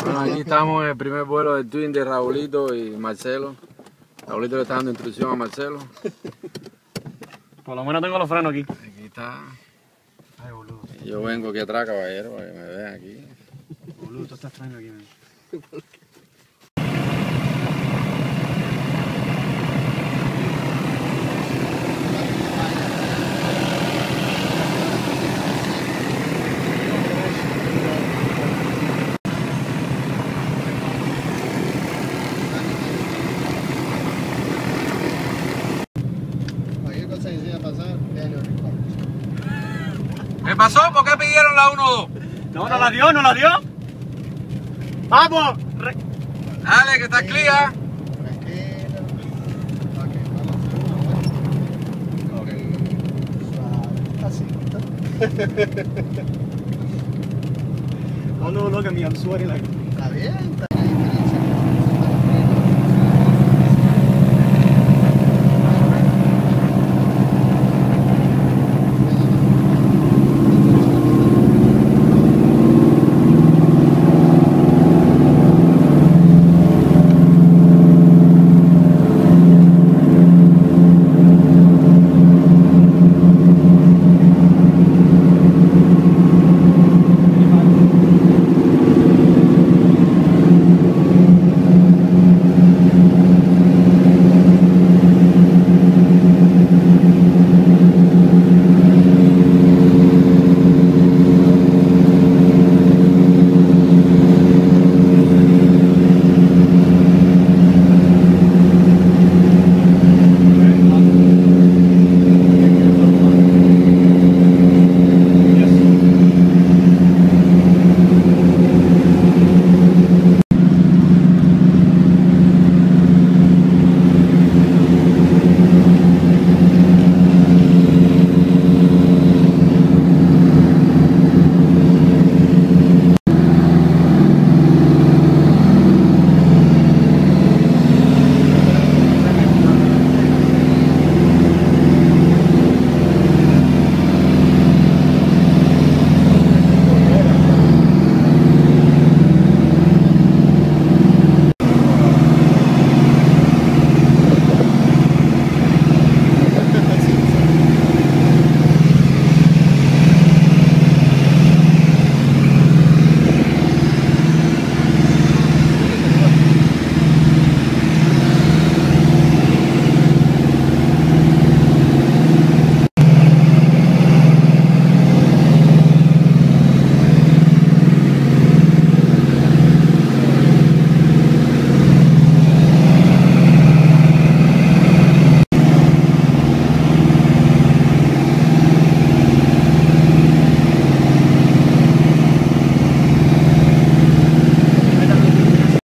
Bueno, aquí estamos en el primer vuelo del Twin de Raulito y Marcelo. Raulito le está dando instrucción a Marcelo. Por lo menos tengo los frenos aquí. Aquí está. Ay, boludo. Y yo vengo aquí atrás, caballero, para que me vean aquí. Boludo, tú estás extraño aquí, man. ¿Qué pasó? ¿Por qué pidieron la 1-2? No, no la dio, no la dio. ¡Vamos! Dale, que está clear. Tranquilo. Ok, vamos. Ok. Así. Oh no, look at me, I'm sweating like... Está bien, está bien.